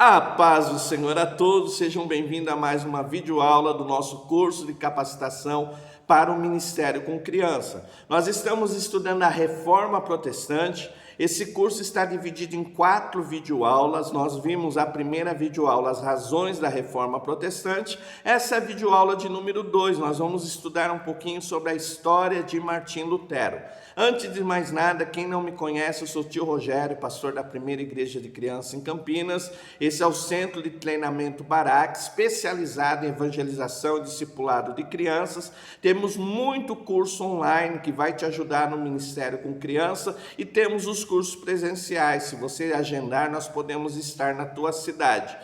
A paz do Senhor a todos, sejam bem-vindos a mais uma videoaula do nosso curso de capacitação para o Ministério com Criança. Nós estamos estudando a Reforma Protestante. Esse curso está dividido em 4 videoaulas. Nós vimos a primeira videoaula, as razões da Reforma Protestante. Essa é a videoaula de número 2. Nós vamos estudar um pouquinho sobre a história de Martim Lutero. Antes de mais nada, quem não me conhece, eu sou o tio Rogério, pastor da Primeira Igreja de Crianças em Campinas. Esse é o Centro de Treinamento Barak, especializado em evangelização e discipulado de crianças. Temos muito curso online que vai te ajudar no Ministério com Criança e temos os cursos presenciais. Se você agendar, nós podemos estar na tua cidade.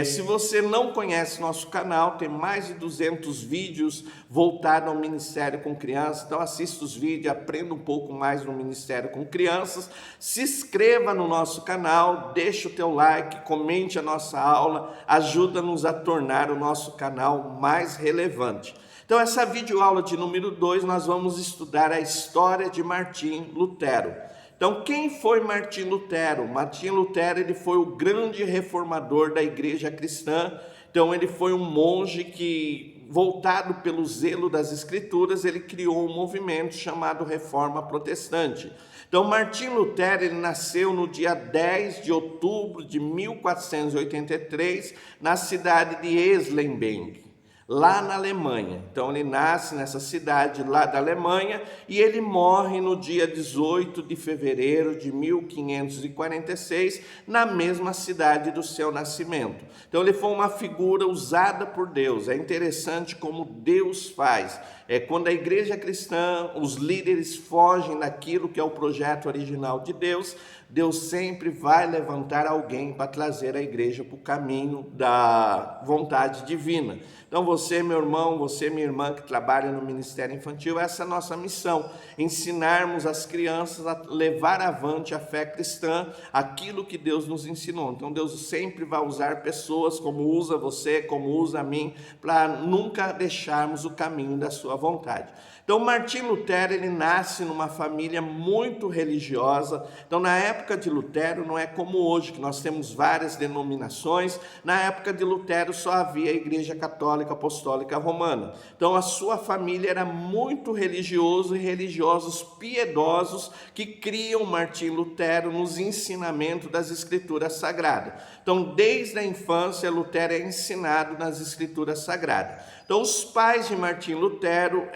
Se você não conhece nosso canal, tem mais de 200 vídeos voltados ao Ministério com Crianças. Então assista os vídeos, aprenda um pouco mais no Ministério com Crianças. Se inscreva no nosso canal, deixa o teu like, comente a nossa aula, ajuda-nos a tornar o nosso canal mais relevante. Então essa videoaula de número 2 nós vamos estudar a história de Martim Lutero. Então, quem foi Martim Lutero? Martim Lutero ele foi o grande reformador da igreja cristã. Então, ele foi um monge que, voltado pelo zelo das escrituras, ele criou um movimento chamado Reforma Protestante. Então, Martim Lutero ele nasceu no dia 10 de outubro de 1483, na cidade de Eslenberg, lá na Alemanha. Então ele nasce nessa cidade lá da Alemanha e ele morre no dia 18 de fevereiro de 1546, na mesma cidade do seu nascimento. Então ele foi uma figura usada por Deus. É interessante como Deus faz. Quando a igreja cristã, os líderes fogem daquilo que é o projeto original de Deus, Deus sempre vai levantar alguém para trazer a igreja para o caminho da vontade divina. Então você, meu irmão, você, minha irmã, que trabalha no Ministério Infantil, essa é a nossa missão, ensinarmos as crianças a levar avante a fé cristã, aquilo que Deus nos ensinou. Então Deus sempre vai usar pessoas, como usa você, como usa a mim, para nunca deixarmos o caminho da sua vontade. Então Martim Lutero ele nasce numa família muito religiosa. Então na época de Lutero não é como hoje, que nós temos várias denominações. Na época de Lutero só havia a Igreja Católica Apostólica Romana. Então a sua família era muito religiosa e religiosos piedosos que criam Martim Lutero nos ensinamentos das Escrituras Sagradas. Então desde a infância Lutero é ensinado nas Escrituras Sagradas. Então os pais de Martim Lutero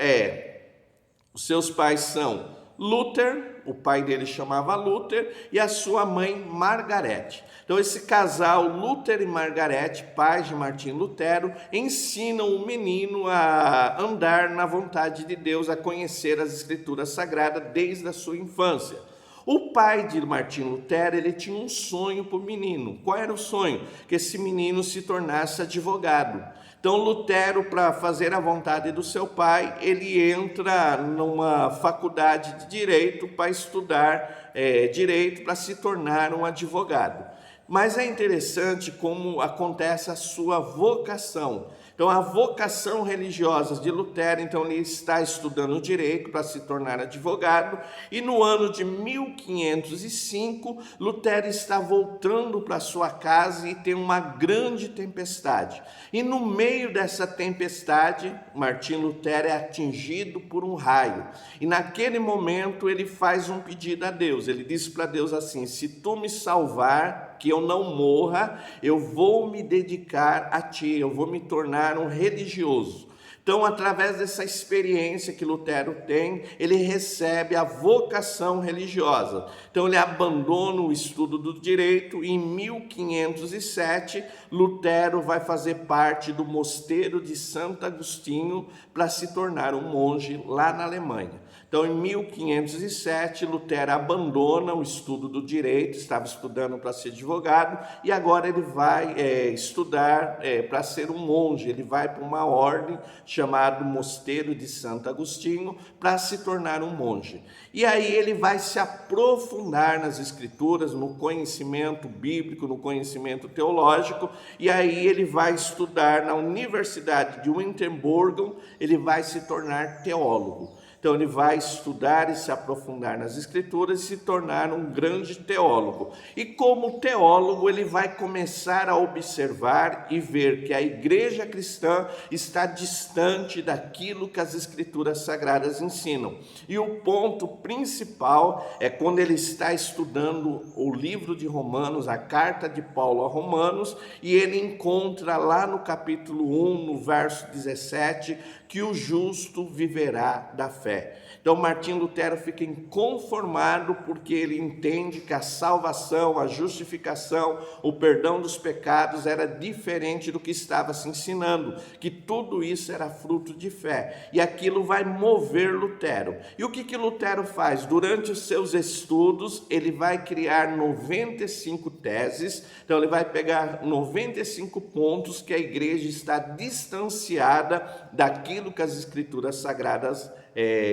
os seus pais são Luther, o pai dele chamava Luther, e a sua mãe Margarete. Então esse casal, Luther e Margarete, pais de Martim Lutero, ensinam o menino a andar na vontade de Deus, a conhecer as Escrituras Sagradas desde a sua infância. O pai de Martim Lutero, ele tinha um sonho para o menino. Qual era o sonho? Que esse menino se tornasse advogado. Então Lutero, para fazer a vontade do seu pai, ele entra numa faculdade de direito para estudar direito, para se tornar um advogado. Mas é interessante como acontece a sua vocação. Então, a vocação religiosa de Lutero, então ele está estudando direito para se tornar advogado, e no ano de 1505, Lutero está voltando para sua casa e tem uma grande tempestade. E no meio dessa tempestade, Martim Lutero é atingido por um raio. E naquele momento ele faz um pedido a Deus. Ele diz para Deus assim: se tu me salvar, que eu não morra, eu vou me dedicar a ti, eu vou me tornar um religioso. Então, através dessa experiência que Lutero tem, ele recebe a vocação religiosa. Então, ele abandona o estudo do direito e em 1507, Lutero vai fazer parte do mosteiro de Santo Agostinho para se tornar um monge lá na Alemanha. Então, em 1507, Lutero abandona o estudo do direito, estava estudando para ser advogado, e agora ele vai estudar para ser um monge. Ele vai para uma ordem chamada Mosteiro de Santo Agostinho para se tornar um monge. E aí ele vai se aprofundar nas Escrituras, no conhecimento bíblico, no conhecimento teológico, e aí ele vai estudar na Universidade de Wittenberg, ele vai se tornar teólogo. Então ele vai estudar e se aprofundar nas Escrituras e se tornar um grande teólogo. E como teólogo ele vai começar a observar e ver que a igreja cristã está distante daquilo que as Escrituras Sagradas ensinam. E o ponto principal é quando ele está estudando o livro de Romanos, a carta de Paulo a Romanos, e ele encontra lá no capítulo 1, no verso 17, que o justo viverá da fé. Então Martim Lutero fica inconformado porque ele entende que a salvação, a justificação, o perdão dos pecados era diferente do que estava se ensinando, que tudo isso era fruto de fé. E aquilo vai mover Lutero. E o que Lutero faz? Durante os seus estudos, ele vai criar 95 teses. Então ele vai pegar 95 pontos que a igreja está distanciada daquilo que as Escrituras Sagradas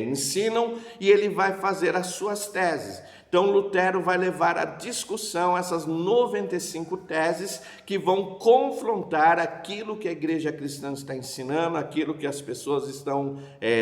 ensinam, e ele vai fazer as suas teses. Então Lutero vai levar à discussão essas 95 teses que vão confrontar aquilo que a igreja cristã está ensinando, aquilo que as pessoas estão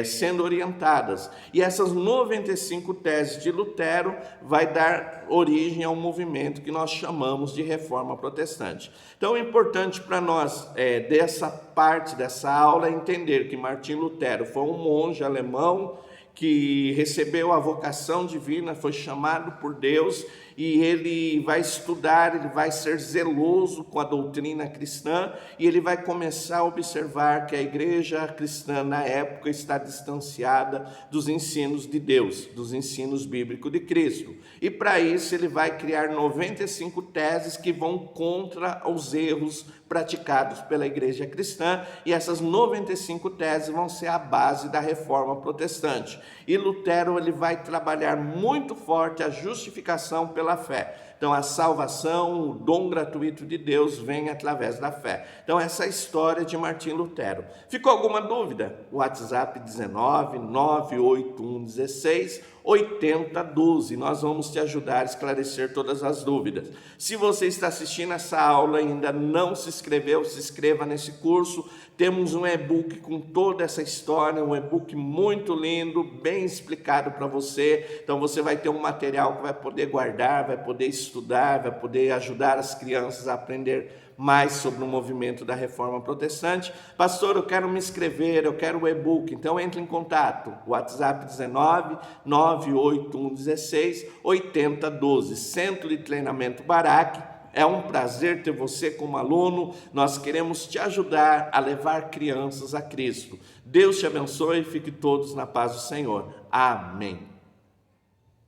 sendo orientadas. E essas 95 teses de Lutero vai dar origem a um movimento que nós chamamos de Reforma Protestante. Então é importante para nós, dessa parte dessa aula, entender que Martim Lutero foi um monge alemão que recebeu a vocação divina, foi chamado por Deus, e ele vai estudar, ele vai ser zeloso com a doutrina cristã, e ele vai começar a observar que a igreja cristã na época está distanciada dos ensinos de Deus, dos ensinos bíblicos de Cristo. E para isso ele vai criar 95 teses que vão contra os erros praticados pela igreja cristã, e essas 95 teses vão ser a base da Reforma Protestante. E Lutero ele vai trabalhar muito forte a justificação pela fé. Então a salvação, o dom gratuito de Deus vem através da fé. Então essa é a história de Martim Lutero. Ficou alguma dúvida? WhatsApp 19 981 16 80 12. Nós vamos te ajudar a esclarecer todas as dúvidas. Se você está assistindo essa aula e ainda não se inscreveu, se inscreva nesse curso. Temos um e-book com toda essa história, um e-book muito lindo, bem explicado para você. Então você vai ter um material que vai poder guardar, vai poder estudar, vai poder ajudar as crianças a aprender mais sobre o movimento da Reforma Protestante. Pastor, eu quero me inscrever, eu quero o e-book. Então entre em contato. WhatsApp 19 981 16 80 12. Centro de Treinamento Barak. É um prazer ter você como aluno. Nós queremos te ajudar a levar crianças a Cristo. Deus te abençoe e fique todos na paz do Senhor. Amém.